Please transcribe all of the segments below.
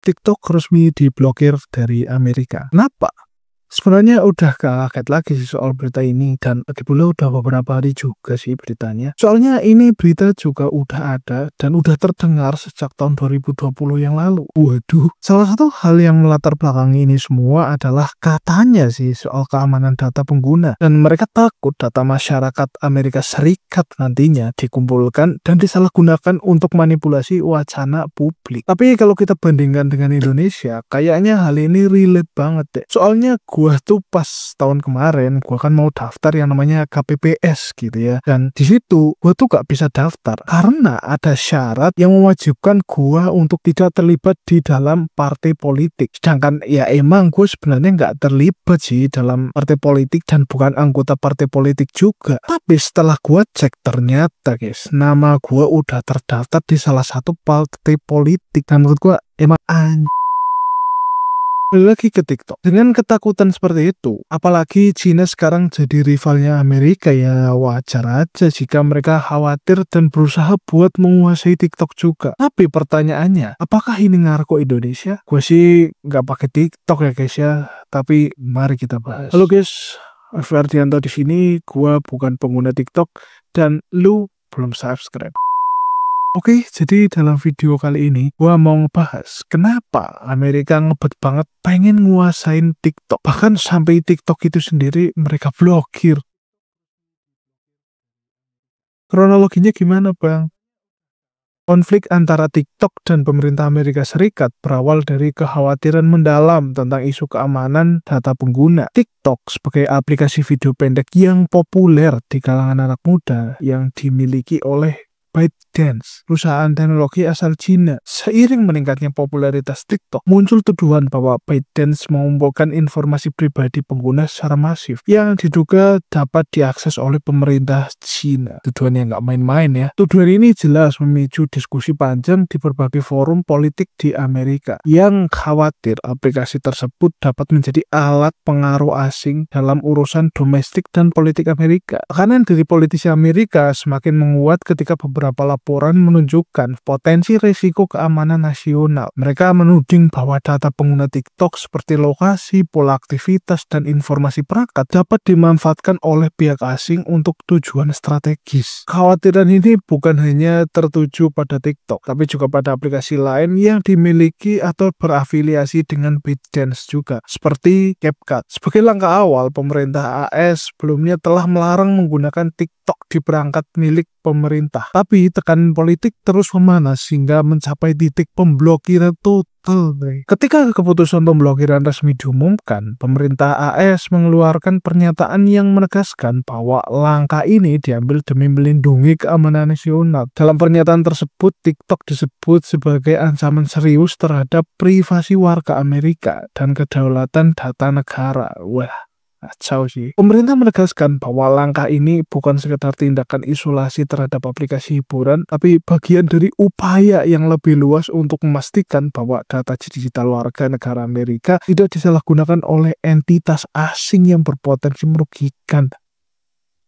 TikTok resmi diblokir dari Amerika. Kenapa? Sebenarnya udah kaget lagi sih soal berita ini, dan lagi pula udah beberapa hari juga sih beritanya. Soalnya ini berita juga udah ada dan udah terdengar sejak tahun 2020 yang lalu. Waduh, salah satu hal yang melatar belakangi ini semua adalah katanya sih soal keamanan data pengguna. Dan mereka takut data masyarakat Amerika Serikat nantinya dikumpulkan dan disalahgunakan untuk manipulasi wacana publik. Tapi kalau kita bandingkan dengan Indonesia, kayaknya hal ini relate banget deh. Soalnya gua tuh pas tahun kemarin gua kan mau daftar yang namanya KPPS gitu ya, dan di situ gua tuh gak bisa daftar karena ada syarat yang mewajibkan gua untuk tidak terlibat di dalam partai politik. Sedangkan ya emang gue sebenarnya nggak terlibat sih dalam partai politik dan bukan anggota partai politik juga. Tapi setelah gua cek ternyata guys, nama gua udah terdaftar di salah satu partai politik, dan menurut gua emang lagi ke TikTok. Dengan ketakutan seperti itu, apalagi Cina sekarang jadi rivalnya Amerika, ya wajar aja jika mereka khawatir dan berusaha buat menguasai TikTok juga. Tapi pertanyaannya, apakah ini ngaruh ke Indonesia? Gue sih nggak pakai TikTok ya guys ya, tapi mari kita bahas. Halo guys, Ferdianto di sini. Gue bukan pengguna TikTok dan lu belum subscribe. Oke, jadi dalam video kali ini gua mau ngebahas kenapa Amerika ngebet banget pengen nguasain TikTok. Bahkan sampai TikTok itu sendiri mereka blokir. Kronologinya gimana, Bang? Konflik antara TikTok dan pemerintah Amerika Serikat berawal dari kekhawatiran mendalam tentang isu keamanan data pengguna. TikTok sebagai aplikasi video pendek yang populer di kalangan anak muda yang dimiliki oleh ByteDance, perusahaan teknologi asal Cina. Seiring meningkatnya popularitas TikTok, muncul tuduhan bahwa ByteDance mengumpulkan informasi pribadi pengguna secara masif yang diduga dapat diakses oleh pemerintah Cina. Tuduhan yang nggak main-main ya. Tuduhan ini jelas memicu diskusi panjang di berbagai forum politik di Amerika yang khawatir aplikasi tersebut dapat menjadi alat pengaruh asing dalam urusan domestik dan politik Amerika. Tekanan dari politisi Amerika semakin menguat ketika beberapa laporan menunjukkan potensi risiko keamanan nasional. Mereka menuding bahwa data pengguna TikTok seperti lokasi, pola aktivitas, dan informasi perangkat dapat dimanfaatkan oleh pihak asing untuk tujuan strategis. Kekhawatiran ini bukan hanya tertuju pada TikTok, tapi juga pada aplikasi lain yang dimiliki atau berafiliasi dengan ByteDance juga, seperti CapCut. Sebagai langkah awal, pemerintah AS sebelumnya telah melarang menggunakan TikTok di perangkat milik pemerintah. Tapi tekanan politik terus memanas hingga mencapai titik pemblokiran total. Ketika keputusan pemblokiran resmi diumumkan, pemerintah AS mengeluarkan pernyataan yang menegaskan bahwa langkah ini diambil demi melindungi keamanan nasional. Dalam pernyataan tersebut, TikTok disebut sebagai ancaman serius terhadap privasi warga Amerika dan kedaulatan data negara. Wah, kacau sih. Pemerintah menegaskan bahwa langkah ini bukan sekedar tindakan isolasi terhadap aplikasi hiburan, tapi bagian dari upaya yang lebih luas untuk memastikan bahwa data digital warga negara Amerika tidak disalahgunakan oleh entitas asing yang berpotensi merugikan.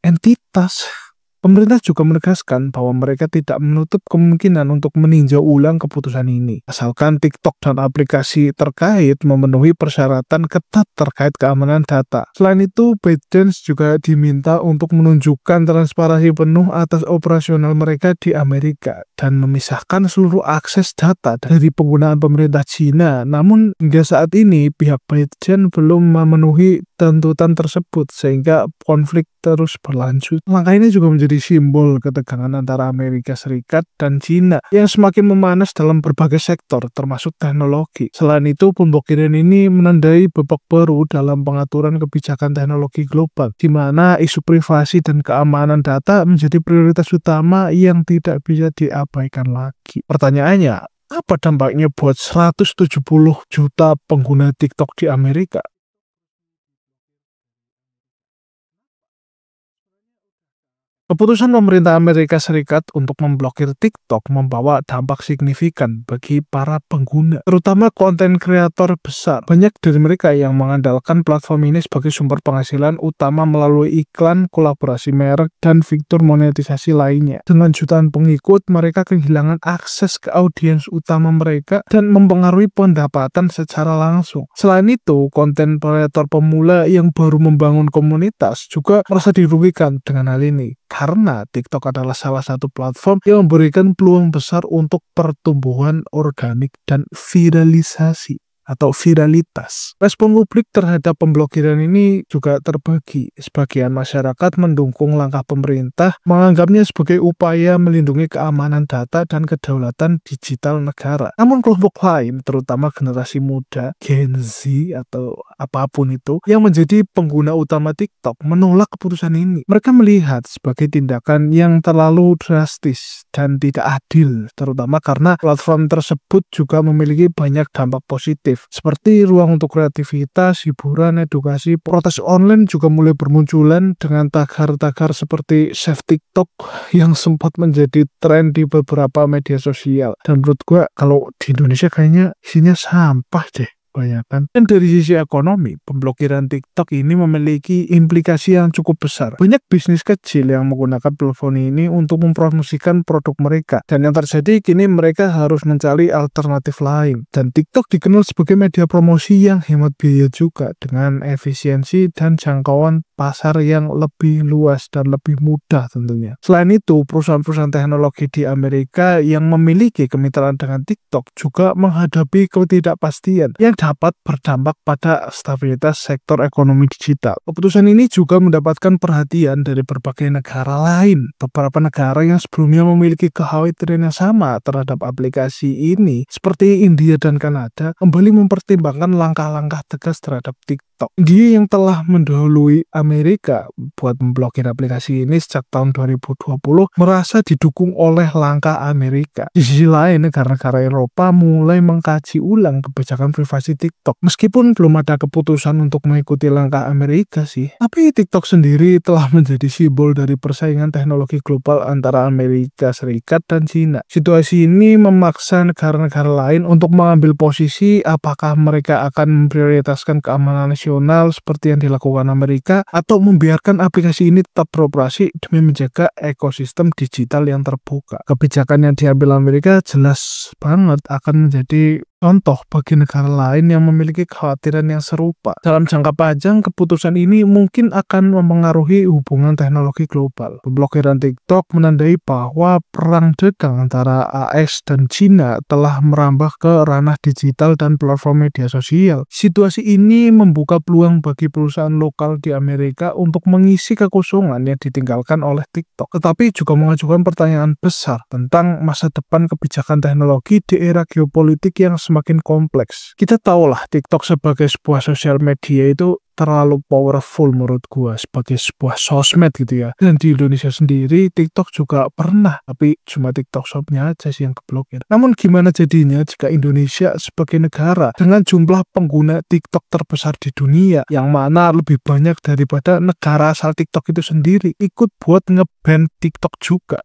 Entitas. Pemerintah juga menegaskan bahwa mereka tidak menutup kemungkinan untuk meninjau ulang keputusan ini, asalkan TikTok dan aplikasi terkait memenuhi persyaratan ketat terkait keamanan data. Selain itu, ByteDance juga diminta untuk menunjukkan transparansi penuh atas operasional mereka di Amerika dan memisahkan seluruh akses data dari penggunaan pemerintah Cina. Namun, hingga saat ini pihak ByteDance belum memenuhi tuntutan tersebut, sehingga konflik terus berlanjut. Langkah ini juga menjadi simbol ketegangan antara Amerika Serikat dan Cina yang semakin memanas dalam berbagai sektor, termasuk teknologi. Selain itu, pemblokiran ini menandai babak baru dalam pengaturan kebijakan teknologi global, di mana isu privasi dan keamanan data menjadi prioritas utama yang tidak bisa diabaikan lagi. Pertanyaannya, apa dampaknya buat 170 juta pengguna TikTok di Amerika? Keputusan pemerintah Amerika Serikat untuk memblokir TikTok membawa dampak signifikan bagi para pengguna, terutama konten kreator besar. Banyak dari mereka yang mengandalkan platform ini sebagai sumber penghasilan utama melalui iklan, kolaborasi merek, dan fitur monetisasi lainnya. Dengan jutaan pengikut, mereka kehilangan akses ke audiens utama mereka dan mempengaruhi pendapatan secara langsung. Selain itu, konten kreator pemula yang baru membangun komunitas juga merasa dirugikan dengan hal ini. Karena TikTok adalah salah satu platform yang memberikan peluang besar untuk pertumbuhan organik dan viralisasi atau viralitas. Respon publik terhadap pemblokiran ini juga terbagi. Sebagian masyarakat mendukung langkah pemerintah, menganggapnya sebagai upaya melindungi keamanan data dan kedaulatan digital negara. Namun kelompok lain, terutama generasi muda, Gen Z atau apapun itu, yang menjadi pengguna utama TikTok, menolak keputusan ini. Mereka melihat sebagai tindakan yang terlalu drastis dan tidak adil, terutama karena platform tersebut juga memiliki banyak dampak positif, seperti ruang untuk kreativitas, hiburan, edukasi. Protes online juga mulai bermunculan dengan tagar-tagar seperti Save TikTok yang sempat menjadi tren di beberapa media sosial. Dan menurut gue, kalau di Indonesia kayaknya isinya sampah deh. Bayangkan. Dan dari sisi ekonomi, pemblokiran TikTok ini memiliki implikasi yang cukup besar. Banyak bisnis kecil yang menggunakan platform ini untuk mempromosikan produk mereka. Dan yang terjadi kini mereka harus mencari alternatif lain. Dan TikTok dikenal sebagai media promosi yang hemat biaya juga, dengan efisiensi dan jangkauan pasar yang lebih luas dan lebih mudah tentunya. Selain itu, perusahaan-perusahaan teknologi di Amerika yang memiliki kemitraan dengan TikTok juga menghadapi ketidakpastian yang dapat berdampak pada stabilitas sektor ekonomi digital. Keputusan ini juga mendapatkan perhatian dari berbagai negara lain. Beberapa negara yang sebelumnya memiliki kekhawatiran yang sama terhadap aplikasi ini, seperti India dan Kanada, kembali mempertimbangkan langkah-langkah tegas terhadap TikTok. India yang telah mendahului Amerika buat memblokir aplikasi ini sejak tahun 2020 merasa didukung oleh langkah Amerika. Di sisi lain, negara-negara Eropa mulai mengkaji ulang kebijakan privasi TikTok. Meskipun belum ada keputusan untuk mengikuti langkah Amerika sih, tapi TikTok sendiri telah menjadi simbol dari persaingan teknologi global antara Amerika Serikat dan Cina. Situasi ini memaksa negara-negara lain untuk mengambil posisi apakah mereka akan memprioritaskan keamanan nasional seperti yang dilakukan Amerika atau membiarkan aplikasi ini tetap beroperasi demi menjaga ekosistem digital yang terbuka. Kebijakan yang diambil Amerika jelas banget akan menjadi contoh bagi negara lain yang memiliki kekhawatiran yang serupa. Dalam jangka panjang, keputusan ini mungkin akan mempengaruhi hubungan teknologi global. Pemblokiran TikTok menandai bahwa perang dagang antara AS dan China telah merambah ke ranah digital dan platform media sosial. Situasi ini membuka peluang bagi perusahaan lokal di Amerika untuk mengisi kekosongan yang ditinggalkan oleh TikTok. Tetapi juga mengajukan pertanyaan besar tentang masa depan kebijakan teknologi di era geopolitik yang semakin kompleks. Kita tahulah TikTok sebagai sebuah sosial media itu terlalu powerful menurut gua sebagai sebuah sosmed gitu ya. Dan di Indonesia sendiri TikTok juga pernah, tapi cuma TikTok Shop-nya aja sih yang keblokir. Namun gimana jadinya jika Indonesia sebagai negara dengan jumlah pengguna TikTok terbesar di dunia, yang mana lebih banyak daripada negara asal TikTok itu sendiri, ikut buat nge-ban TikTok juga?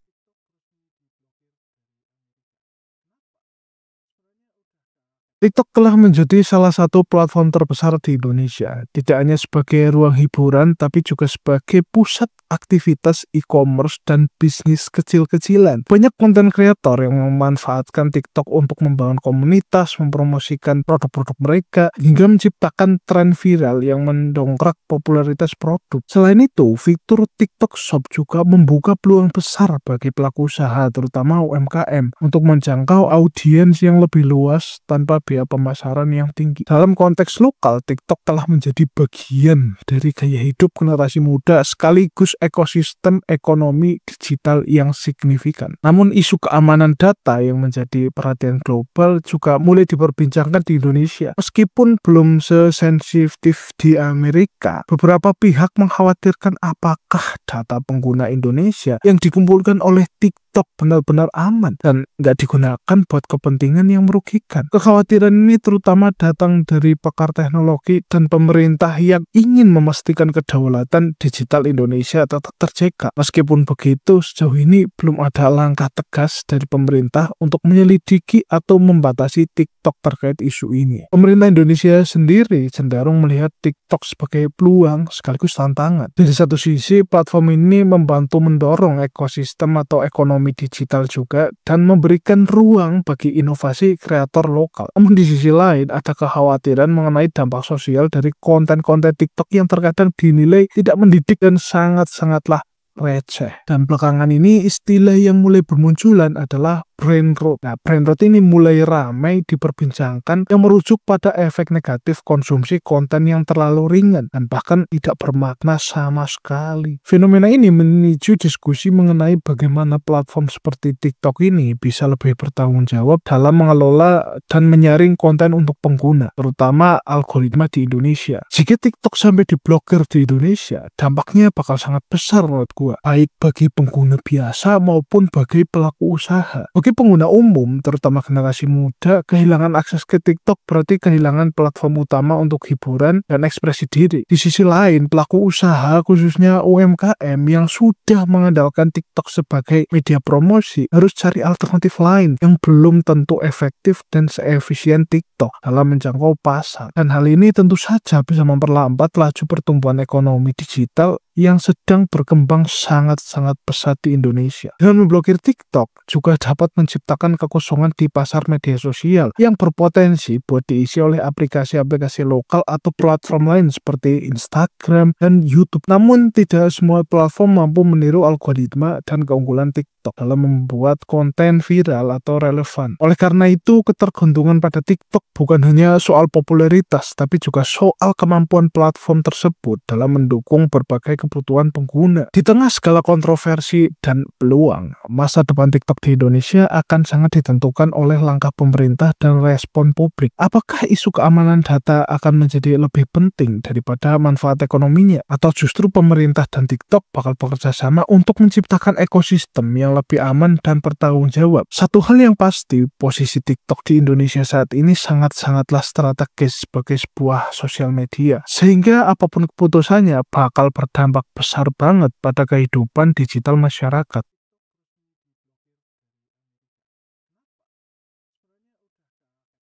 TikTok telah menjadi salah satu platform terbesar di Indonesia, tidak hanya sebagai ruang hiburan, tapi juga sebagai pusat aktivitas e-commerce dan bisnis kecil-kecilan. Banyak konten kreator yang memanfaatkan TikTok untuk membangun komunitas, mempromosikan produk-produk mereka, hingga menciptakan tren viral yang mendongkrak popularitas produk. Selain itu, fitur TikTok Shop juga membuka peluang besar bagi pelaku usaha, terutama UMKM, untuk menjangkau audiens yang lebih luas tanpa biaya pemasaran yang tinggi. Dalam konteks lokal, TikTok telah menjadi bagian dari gaya hidup generasi muda sekaligus ekosistem ekonomi digital yang signifikan. Namun isu keamanan data yang menjadi perhatian global juga mulai diperbincangkan di Indonesia. Meskipun belum sesensitif di Amerika, beberapa pihak mengkhawatirkan apakah data pengguna Indonesia yang dikumpulkan oleh TikTok TikTok benar-benar aman dan nggak digunakan buat kepentingan yang merugikan. Kekhawatiran ini terutama datang dari pakar teknologi dan pemerintah yang ingin memastikan kedaulatan digital Indonesia tetap terjaga. Meskipun begitu, sejauh ini belum ada langkah tegas dari pemerintah untuk menyelidiki atau membatasi TikTok terkait isu ini. Pemerintah Indonesia sendiri cenderung melihat TikTok sebagai peluang sekaligus tantangan. Dari satu sisi, platform ini membantu mendorong ekosistem atau ekonomi digital juga dan memberikan ruang bagi inovasi kreator lokal. Namun di sisi lain, ada kekhawatiran mengenai dampak sosial dari konten-konten TikTok yang terkadang dinilai tidak mendidik dan sangat-sangatlah receh. Dan belakangan ini istilah yang mulai bermunculan adalah brain rot. Nah, brain rot ini mulai ramai diperbincangkan yang merujuk pada efek negatif konsumsi konten yang terlalu ringan dan bahkan tidak bermakna sama sekali. Fenomena ini memicu diskusi mengenai bagaimana platform seperti TikTok ini bisa lebih bertanggung jawab dalam mengelola dan menyaring konten untuk pengguna, terutama algoritma di Indonesia. Jika TikTok sampai diblokir di Indonesia, dampaknya bakal sangat besar menurut gua, baik bagi pengguna biasa maupun bagi pelaku usaha. Bagi pengguna umum, terutama generasi muda, kehilangan akses ke TikTok berarti kehilangan platform utama untuk hiburan dan ekspresi diri. Di sisi lain, pelaku usaha, khususnya UMKM yang sudah mengandalkan TikTok sebagai media promosi, harus cari alternatif lain yang belum tentu efektif dan seefisien TikTok dalam menjangkau pasar. Dan hal ini tentu saja bisa memperlambat laju pertumbuhan ekonomi digital yang sedang berkembang sangat-sangat pesat di Indonesia. Dengan memblokir TikTok juga dapat menciptakan kekosongan di pasar media sosial yang berpotensi buat diisi oleh aplikasi-aplikasi lokal atau platform lain seperti Instagram dan YouTube. Namun tidak semua platform mampu meniru algoritma dan keunggulan TikTok dalam membuat konten viral atau relevan. Oleh karena itu, ketergantungan pada TikTok bukan hanya soal popularitas, tapi juga soal kemampuan platform tersebut dalam mendukung berbagai kebutuhan pengguna. Di tengah segala kontroversi dan peluang, masa depan TikTok di Indonesia akan sangat ditentukan oleh langkah pemerintah dan respon publik. Apakah isu keamanan data akan menjadi lebih penting daripada manfaat ekonominya? Atau justru pemerintah dan TikTok bakal bekerja sama untuk menciptakan ekosistem yang lebih aman dan bertanggung jawab? Satu hal yang pasti, posisi TikTok di Indonesia saat ini sangat-sangatlah strategis sebagai sebuah sosial media. Sehingga apapun keputusannya bakal berdampak besar banget pada kehidupan digital masyarakat.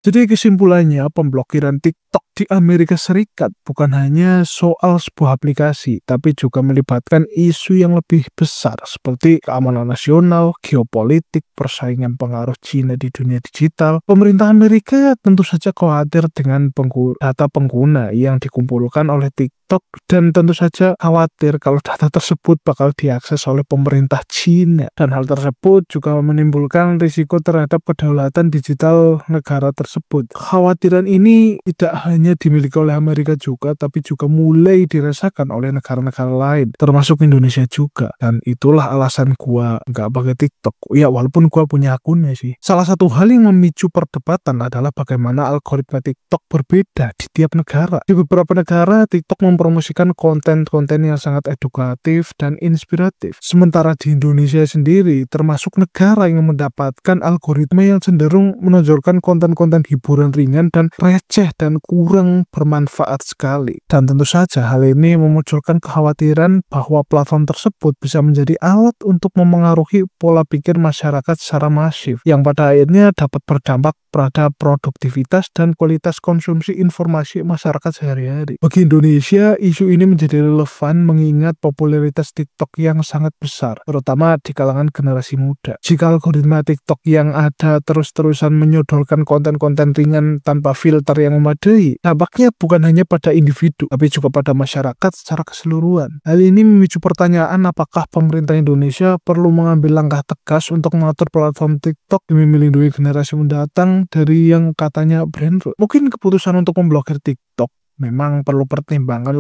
Jadi kesimpulannya, pemblokiran TikTok di Amerika Serikat bukan hanya soal sebuah aplikasi, tapi juga melibatkan isu yang lebih besar seperti keamanan nasional, geopolitik, persaingan pengaruh Cina di dunia digital. Pemerintah Amerika tentu saja khawatir dengan data pengguna yang dikumpulkan oleh TikTok dan tentu saja khawatir kalau data tersebut bakal diakses oleh pemerintah Cina. Dan hal tersebut juga menimbulkan risiko terhadap kedaulatan digital negara tersebut. Kekhawatiran ini tidak hanya dimiliki oleh Amerika juga, tapi juga mulai dirasakan oleh negara-negara lain, termasuk Indonesia juga. Dan itulah alasan gua nggak pakai TikTok. Ya, walaupun gua punya akunnya sih. Salah satu hal yang memicu perdebatan adalah bagaimana algoritma TikTok berbeda di tiap negara. Di beberapa negara, TikTok mempromosikan konten-konten yang sangat edukatif dan inspiratif. Sementara di Indonesia sendiri, termasuk negara yang mendapatkan algoritma yang cenderung menonjolkan konten-konten hiburan ringan dan receh dan kurang bermanfaat sekali. Dan tentu saja hal ini memunculkan kekhawatiran bahwa platform tersebut bisa menjadi alat untuk memengaruhi pola pikir masyarakat secara masif, yang pada akhirnya dapat berdampak pada produktivitas dan kualitas konsumsi informasi masyarakat sehari-hari. Bagi Indonesia, isu ini menjadi relevan mengingat popularitas TikTok yang sangat besar, terutama di kalangan generasi muda. Jika algoritma TikTok yang ada terus-terusan menyodorkan konten-konten ringan tanpa filter yang memadai, dampaknya bukan hanya pada individu, tapi juga pada masyarakat secara keseluruhan. Hal ini memicu pertanyaan apakah pemerintah Indonesia perlu mengambil langkah tegas untuk mengatur platform TikTok demi melindungi generasi mendatang dari yang katanya brain rot. Mungkin keputusan untuk memblokir TikTok memang perlu pertimbangan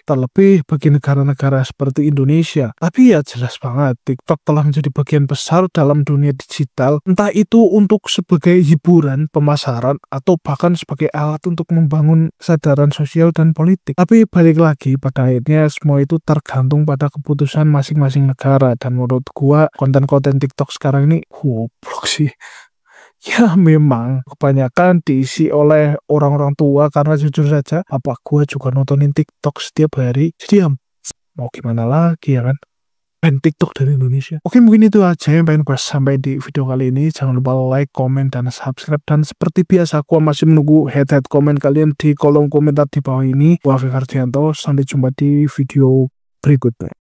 terlebih bagi negara-negara seperti Indonesia. Tapi ya jelas banget, TikTok telah menjadi bagian besar dalam dunia digital, entah itu untuk sebagai hiburan, pemasaran, atau bahkan sebagai alat untuk membangun kesadaran sosial dan politik. Tapi balik lagi, pada akhirnya semua itu tergantung pada keputusan masing-masing negara. Dan menurut gua, konten-konten TikTok sekarang ini goblok sih. Ya memang kebanyakan diisi oleh orang-orang tua, karena jujur saja apa gua juga nontonin TikTok setiap hari. Jadi ya mau gimana lagi ya kan. Ban TikTok dari Indonesia. Oke, mungkin itu aja yang pengen gue sampai di video kali ini. Jangan lupa like, komen, dan subscribe. Dan seperti biasa, gua masih menunggu head komen kalian di kolom komentar di bawah ini. Gua Fikar Dianto, sampai jumpa di video berikutnya.